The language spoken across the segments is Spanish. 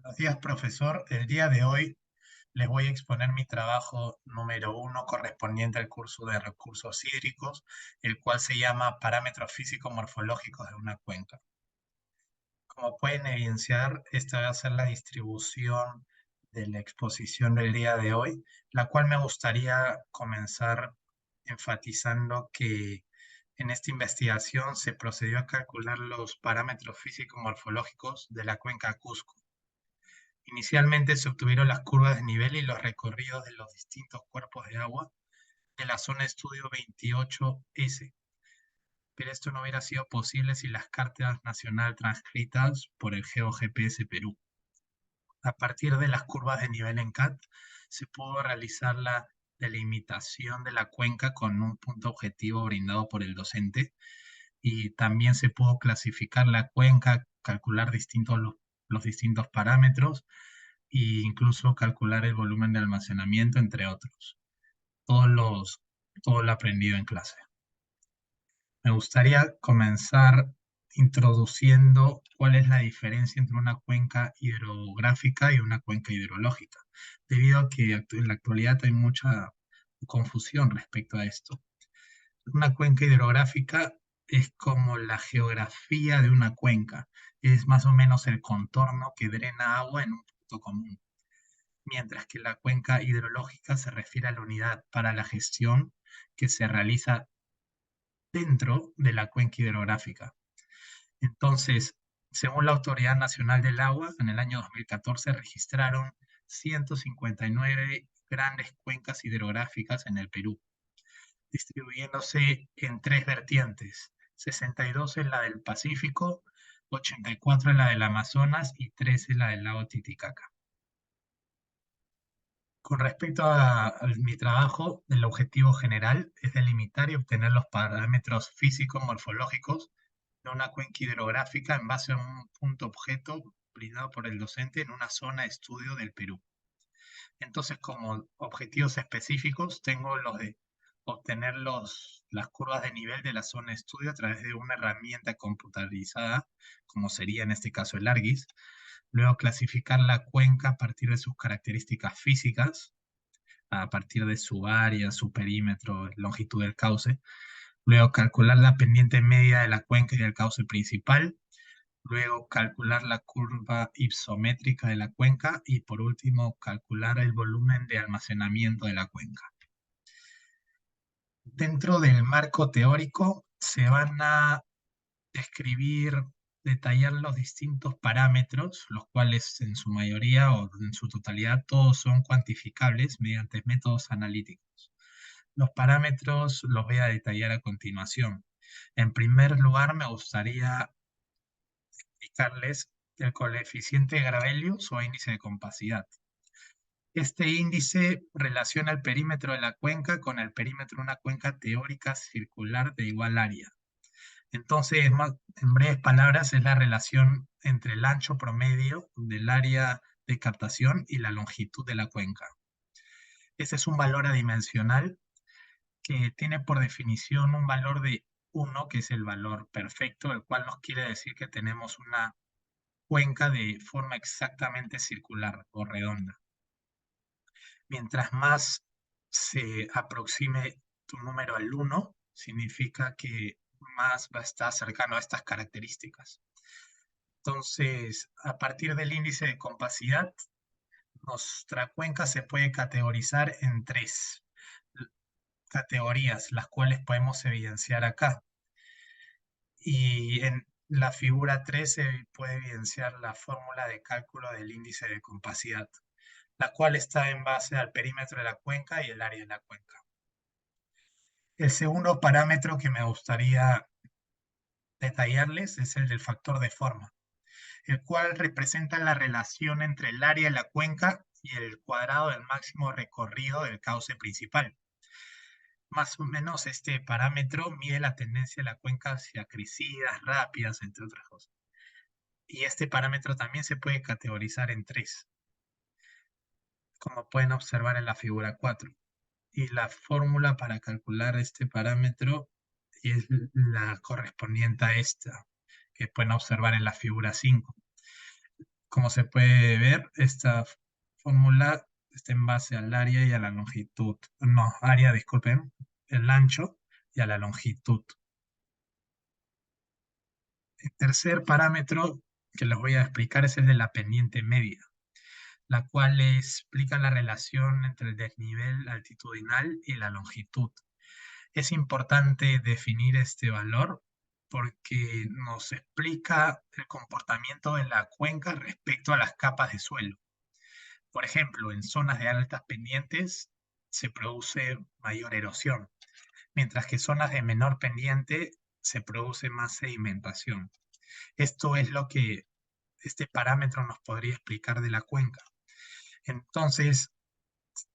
Buenos días, profesor. El día de hoy les voy a exponer mi trabajo número 1 correspondiente al curso de recursos hídricos, el cual se llama Parámetros físico-morfológicos de una cuenca. Como pueden evidenciar, esta va a ser la distribución de la exposición del día de hoy, la cual me gustaría comenzar enfatizando que en esta investigación se procedió a calcular los parámetros físico-morfológicos de la cuenca Cusco. Inicialmente se obtuvieron las curvas de nivel y los recorridos de los distintos cuerpos de agua de la zona estudio 28S, pero esto no hubiera sido posible sin las cartas nacional transcritas por el GeoGPS Perú. A partir de las curvas de nivel en CAT, se pudo realizar la delimitación de la cuenca con un punto objetivo brindado por el docente y también se pudo clasificar la cuenca, calcular los distintos parámetros e incluso calcular el volumen de almacenamiento, entre otros. Todo lo aprendido en clase. Me gustaría comenzar introduciendo cuál es la diferencia entre una cuenca hidrográfica y una cuenca hidrológica, debido a que en la actualidad hay mucha confusión respecto a esto. Una cuenca hidrográfica es como la geografía de una cuenca, es más o menos el contorno que drena agua en un punto común, mientras que la cuenca hidrológica se refiere a la unidad para la gestión que se realiza dentro de la cuenca hidrográfica. Entonces, según la Autoridad Nacional del Agua, en el año 2014 registraron 159 grandes cuencas hidrográficas en el Perú, distribuyéndose en tres vertientes: 62 en la del Pacífico, 84 en la del Amazonas y 13 en la del lago Titicaca. Con respecto a mi trabajo, el objetivo general es delimitar y obtener los parámetros físico-morfológicos de una cuenca hidrográfica en base a un punto objeto brindado por el docente en una zona de estudio del Perú. Entonces, como objetivos específicos, tengo los de obtener las curvas de nivel de la zona de estudio a través de una herramienta computarizada, como sería en este caso el ARGIS. Luego, clasificar la cuenca a partir de sus características físicas, a partir de su área, su perímetro, longitud del cauce. Luego, calcular la pendiente media de la cuenca y del cauce principal. Luego, calcular la curva ipsométrica de la cuenca. Y por último, calcular el volumen de almacenamiento de la cuenca. Dentro del marco teórico se van a describir, detallar los distintos parámetros, los cuales en su mayoría o en su totalidad todos son cuantificables mediante métodos analíticos. Los parámetros los voy a detallar a continuación. En primer lugar, me gustaría explicarles el coeficiente de Gravelius o índice de compacidad. Este índice relaciona el perímetro de la cuenca con el perímetro de una cuenca teórica circular de igual área. Entonces, en breves palabras, es la relación entre el ancho promedio del área de captación y la longitud de la cuenca. Este es un valor adimensional que tiene por definición un valor de 1, que es el valor perfecto, el cual nos quiere decir que tenemos una cuenca de forma exactamente circular o redonda. Mientras más se aproxime tu número al 1, significa que más va a estar cercano a estas características. Entonces, a partir del índice de compacidad, nuestra cuenca se puede categorizar en tres categorías, las cuales podemos evidenciar acá. Y en la figura 3 se puede evidenciar la fórmula de cálculo del índice de compacidad, la cual está en base al perímetro de la cuenca y el área de la cuenca. El segundo parámetro que me gustaría detallarles es el del factor de forma, el cual representa la relación entre el área de la cuenca y el cuadrado del máximo recorrido del cauce principal. Más o menos este parámetro mide la tendencia de la cuenca hacia crecidas rápidas, entre otras cosas. Y este parámetro también se puede categorizar en tres, como pueden observar en la figura 4. Y la fórmula para calcular este parámetro es la correspondiente a esta, que pueden observar en la figura 5. Como se puede ver, esta fórmula está en base al área y a la longitud. No, área, disculpen, el ancho y a la longitud. El tercer parámetro que les voy a explicar es el de la pendiente media, la cual explica la relación entre el desnivel altitudinal y la longitud. Es importante definir este valor porque nos explica el comportamiento de la cuenca respecto a las capas de suelo. Por ejemplo, en zonas de altas pendientes se produce mayor erosión, mientras que en zonas de menor pendiente se produce más sedimentación. Esto es lo que este parámetro nos podría explicar de la cuenca. Entonces,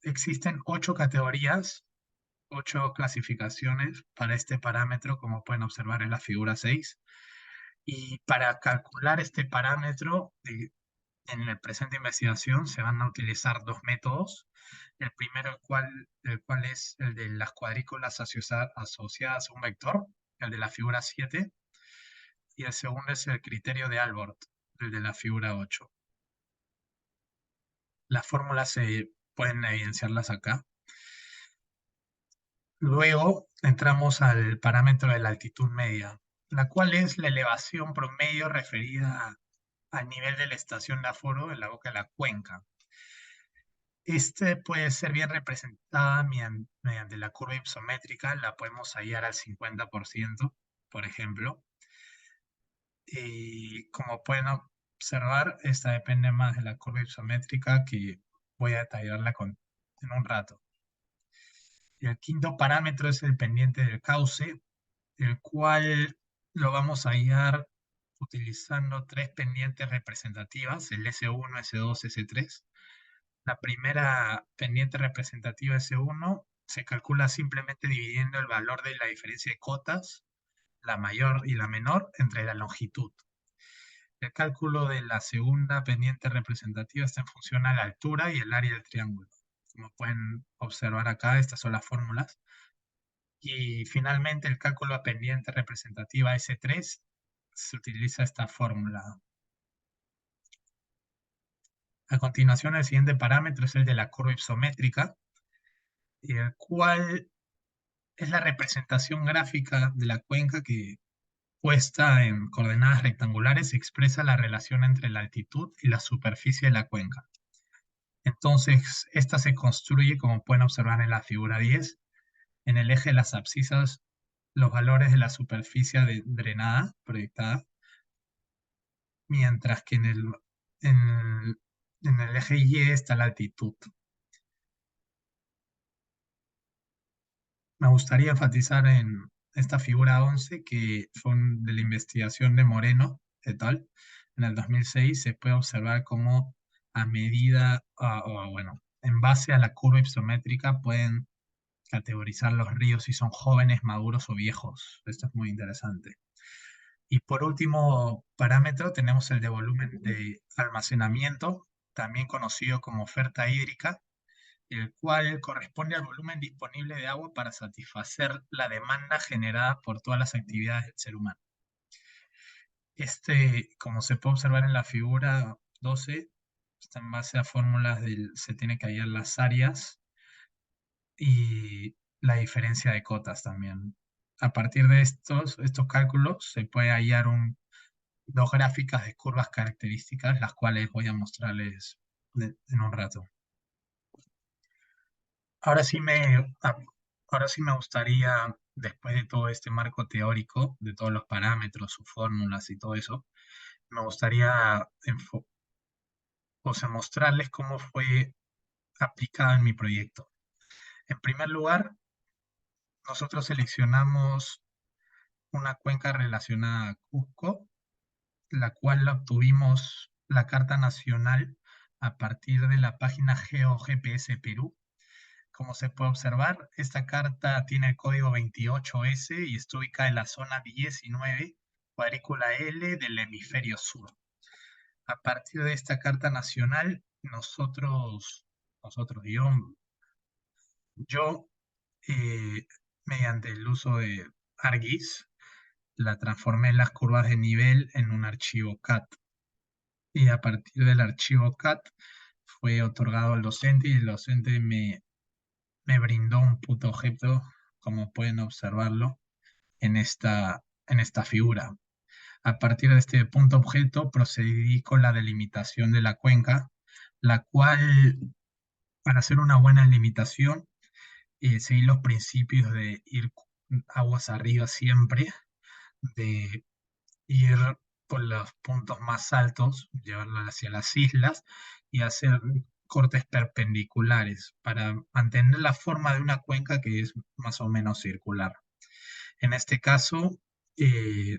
existen 8 categorías, 8 clasificaciones para este parámetro, como pueden observar en la figura 6. Y para calcular este parámetro, en la presente investigación se van a utilizar dos métodos. El primero, el cual es el de las cuadrículas asociadas a un vector, el de la figura 7, y el segundo es el criterio de Albert, el de la figura 8. Las fórmulas se pueden evidenciarlas acá. Luego entramos al parámetro de la altitud media, la cual es la elevación promedio referida al nivel de la estación de aforo en la boca de la cuenca. Este puede ser bien representada mediante la curva isométrica, la podemos hallar al 50%, por ejemplo. Y como pueden observar, esta depende más de la curva isométrica que voy a detallarla en un rato. Y el quinto parámetro es el pendiente del cauce, el cual lo vamos a hallar utilizando tres pendientes representativas, el S1, S2, S3. La primera pendiente representativa S1 se calcula simplemente dividiendo el valor de la diferencia de cotas, la mayor y la menor, entre la longitud. El cálculo de la segunda pendiente representativa está en función a la altura y el área del triángulo. Como pueden observar acá, estas son las fórmulas. Y finalmente el cálculo a pendiente representativa S3 se utiliza esta fórmula. A continuación, el siguiente parámetro es el de la curva isométrica, el cual es la representación gráfica de la cuenca que, puesta en coordenadas rectangulares, expresa la relación entre la altitud y la superficie de la cuenca. Entonces, esta se construye, como pueden observar en la figura 10, en el eje de las abscisas, los valores de la superficie drenada, proyectada, mientras que en el eje Y está la altitud. Me gustaría enfatizar en esta figura 11, que fue de la investigación de Moreno et al. En el 2006 se puede observar cómo a medida, bueno, en base a la curva isométrica pueden categorizar los ríos si son jóvenes, maduros o viejos. Esto es muy interesante. Y por último parámetro tenemos el de volumen de almacenamiento, también conocido como oferta hídrica, el cual corresponde al volumen disponible de agua para satisfacer la demanda generada por todas las actividades del ser humano. Como se puede observar en la figura 12, está en base a fórmulas se tiene que hallar las áreas y la diferencia de cotas también. A partir de estos cálculos se puede hallar dos gráficas de curvas características, las cuales voy a mostrarles en un rato. Ahora sí ahora sí me gustaría, después de todo este marco teórico, de todos los parámetros, sus fórmulas y todo eso, me gustaría mostrarles cómo fue aplicada en mi proyecto. En primer lugar, nosotros seleccionamos una cuenca relacionada a Cusco, la cual la obtuvimos la Carta Nacional a partir de la página GeoGPS Perú. Como se puede observar, esta carta tiene el código 28S y está ubicada en la zona 19, cuadrícula L del hemisferio sur. A partir de esta carta nacional, yo, mediante el uso de ArcGIS, la transformé en las curvas de nivel en un archivo CAD. y a partir del archivo CAT fue otorgado al docente y el docente me brindó un punto objeto, como pueden observarlo en esta figura. A partir de este punto objeto procedí con la delimitación de la cuenca, la cual, para hacer una buena delimitación, seguí los principios de ir aguas arriba siempre, de ir por los puntos más altos, llevarlo hacia las islas y hacer cortes perpendiculares para mantener la forma de una cuenca que es más o menos circular. En este caso,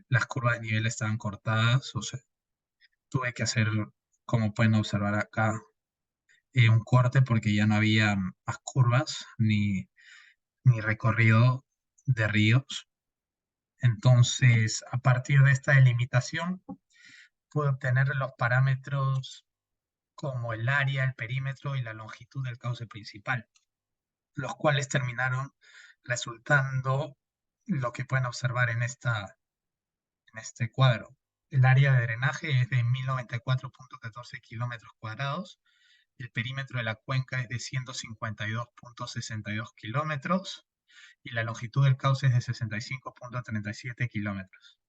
las curvas de nivel estaban cortadas, o sea, tuve que hacer, como pueden observar acá, un corte porque ya no había más curvas ni recorrido de ríos. Entonces, a partir de esta delimitación, pude obtener los parámetros como el área, el perímetro y la longitud del cauce principal, los cuales terminaron resultando lo que pueden observar en este cuadro. El área de drenaje es de 1094.14 kilómetros cuadrados, el perímetro de la cuenca es de 152.62 kilómetros y la longitud del cauce es de 65.37 kilómetros.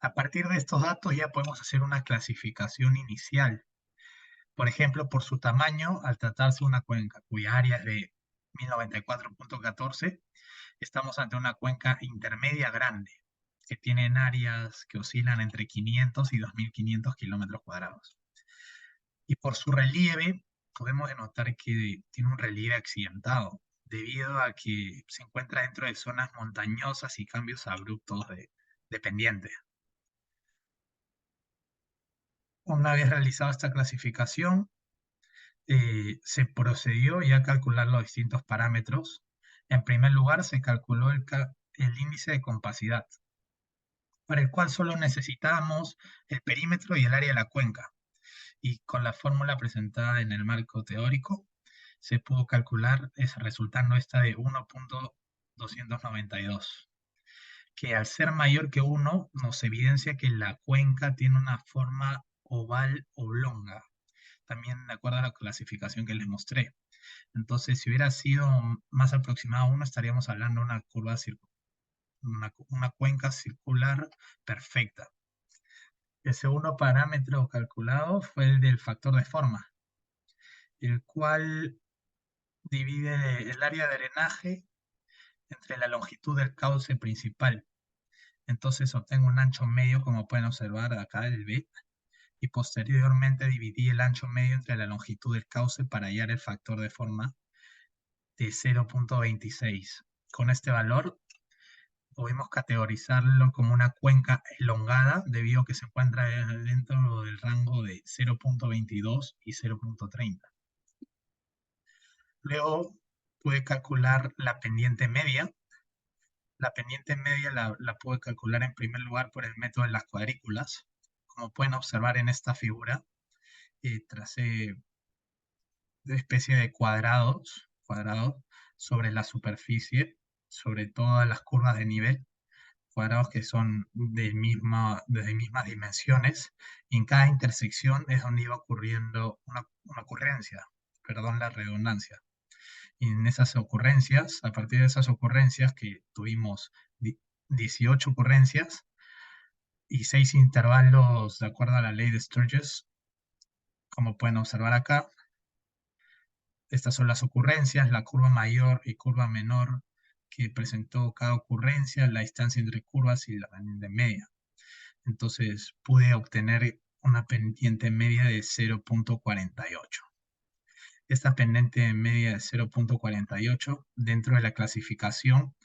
A partir de estos datos ya podemos hacer una clasificación inicial. Por ejemplo, por su tamaño, al tratarse de una cuenca cuya área es de 1094.14, estamos ante una cuenca intermedia grande, que tienen áreas que oscilan entre 500 y 2500 kilómetros cuadrados. Y por su relieve, podemos denotar que tiene un relieve accidentado, debido a que se encuentra dentro de zonas montañosas y cambios abruptos de pendiente. Una vez realizada esta clasificación, se procedió ya a calcular los distintos parámetros. En primer lugar, se calculó el índice de compacidad, para el cual solo necesitábamos el perímetro y el área de la cuenca. Y con la fórmula presentada en el marco teórico, se pudo calcular, resultando esta de 1.292, que al ser mayor que 1 nos evidencia que la cuenca tiene una forma oval oblonga, también de acuerdo a la clasificación que les mostré. Entonces, si hubiera sido más aproximado a 1, estaríamos hablando de una curva una cuenca circular perfecta. El segundo parámetro calculado fue el del factor de forma, el cual divide el área de drenaje entre la longitud del cauce principal. Entonces obtengo un ancho medio, como pueden observar acá, el B, y posteriormente dividí el ancho medio entre la longitud del cauce para hallar el factor de forma de 0.26. Con este valor podemos categorizarlo como una cuenca elongada debido a que se encuentra dentro del rango de 0.22 y 0.30. Luego pude calcular la pendiente media. La pendiente media la pude calcular en primer lugar por el método de las cuadrículas. Como pueden observar en esta figura, tracé una especie de cuadrados sobre la superficie, sobre todas las curvas de nivel, cuadrados que son de mismas dimensiones, y en cada intersección es donde iba ocurriendo una ocurrencia, perdón la redundancia. Y en esas ocurrencias, a partir de esas ocurrencias que tuvimos 18 ocurrencias y 6 intervalos de acuerdo a la ley de Sturges, como pueden observar acá, estas son las ocurrencias, la curva mayor y curva menor que presentó cada ocurrencia, la distancia entre curvas y la pendiente media. Entonces pude obtener una pendiente media de 0.48. Esta pendiente media de 0.48 dentro de la clasificación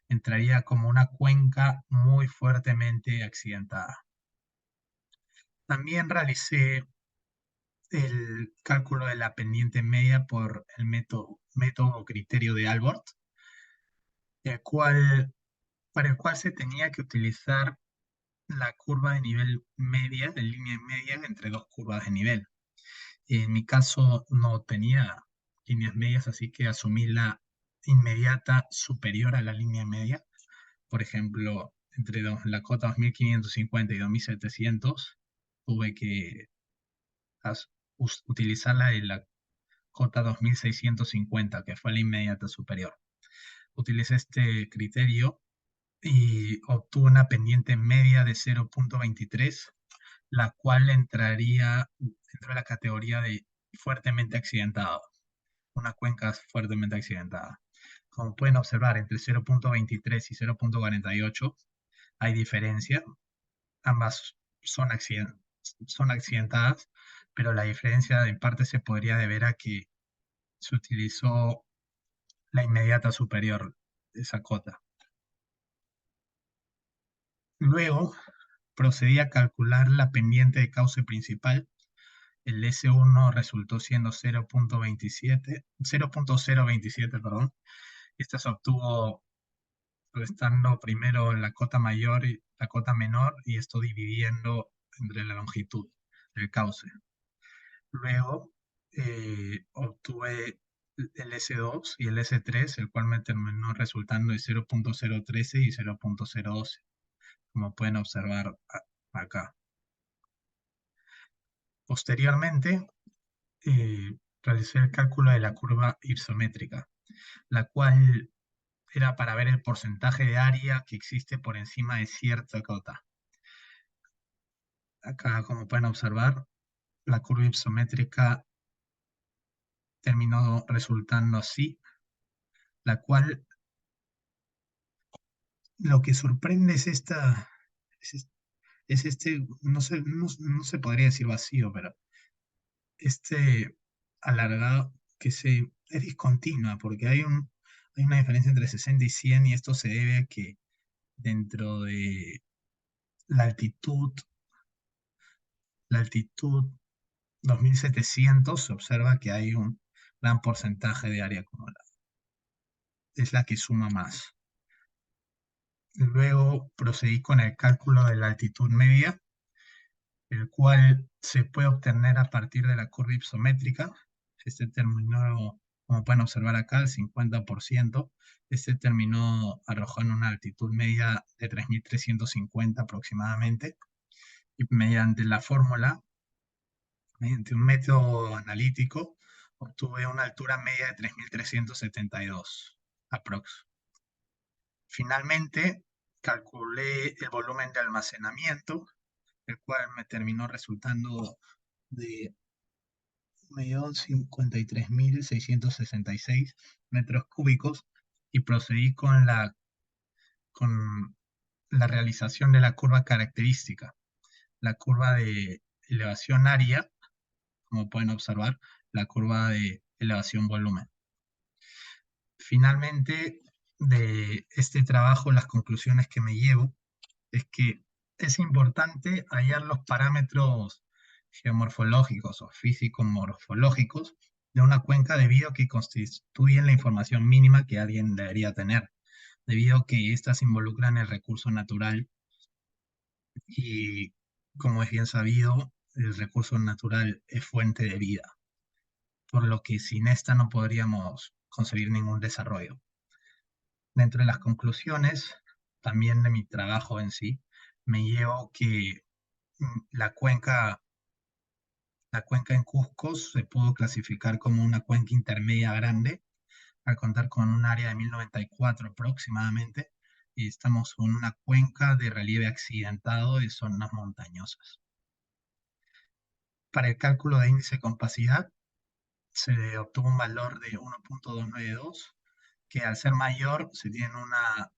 entraría como una cuenca muy fuertemente accidentada. También realicé el cálculo de la pendiente media por el método o criterio de Albert, para el cual se tenía que utilizar la curva de nivel media, de línea media entre dos curvas de nivel. En mi caso no tenía líneas medias, así que asumí la inmediata superior a la línea media. Por ejemplo, entre la cota 2550 y 2700, tuve que utilizar la de la J2650, que fue la inmediata superior. Utilicé este criterio y obtuve una pendiente media de 0.23, la cual entraría dentro de la categoría de fuertemente accidentado, una cuenca fuertemente accidentada. Como pueden observar, entre 0.23 y 0.48 hay diferencia. Ambas son accidentadas, pero la diferencia en parte se podría deber a que se utilizó la inmediata superior de esa cota. Luego procedí a calcular la pendiente de cauce principal. El S1 resultó siendo 0.027, perdón. Esta se obtuvo restando primero la cota mayor y la cota menor, y esto dividiendo entre la longitud del cauce. Luego obtuve el S2 y el S3, el cual me terminó resultando de 0.013 y 0.012, como pueden observar acá. Posteriormente, realicé el cálculo de la curva isométrica, la cual era para ver el porcentaje de área que existe por encima de cierta cota. Acá, como pueden observar, la curva isométrica terminó resultando así, la cual lo que sorprende es no se podría decir vacío, pero este alargado es discontinua, porque hay una diferencia entre 60 y 100, y esto se debe a que dentro de la altitud, la altitud 2700 se observa que hay un gran porcentaje de área acumulada. Es la que suma más. Luego procedí con el cálculo de la altitud media, el cual se puede obtener a partir de la curva isométrica. Este terminó, como pueden observar acá, el 50%. Este terminó arrojando una altitud media de 3350 aproximadamente. Y mediante la fórmula, mediante un método analítico, obtuve una altura media de 3372 aprox. Finalmente, calculé el volumen de almacenamiento, el cual me terminó resultando de 1.053.666 metros cúbicos, y procedí con la realización de la curva característica, la curva de elevación área, como pueden observar, la curva de elevación volumen. Finalmente, de este trabajo, las conclusiones que me llevo es que es importante hallar los parámetros geomorfológicos o físico-morfológicos de una cuenca, debido a que constituyen la información mínima que alguien debería tener, debido a que éstas involucran el recurso natural, y, como es bien sabido, el recurso natural es fuente de vida, por lo que sin esta no podríamos concebir ningún desarrollo. Dentro de las conclusiones, también de mi trabajo en sí, me llevo que la cuenca en Cusco se pudo clasificar como una cuenca intermedia grande, al contar con un área de 1094 aproximadamente, y estamos en una cuenca de relieve accidentado de zonas montañosas. Para el cálculo de índice de compacidad, se obtuvo un valor de 1.292, que al ser mayor se tiene una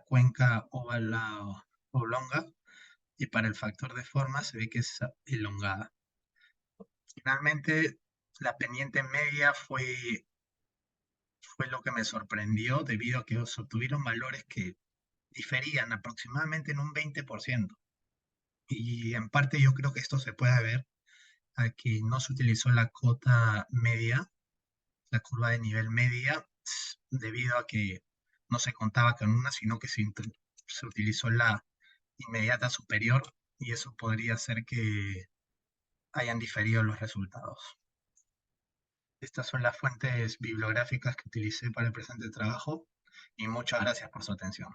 cuenca oblonga, y para el factor de forma se ve que es elongada. Finalmente, la pendiente media fue lo que me sorprendió, debido a que se obtuvieron valores que diferían aproximadamente en un 20%. Y en parte yo creo que esto se puede ver a que no se utilizó la cota media, la curva de nivel media, debido a que no se contaba con una, sino que se utilizó la inmediata superior, y eso podría hacer que hayan diferido los resultados. Estas son las fuentes bibliográficas que utilicé para el presente trabajo, y muchas gracias por su atención.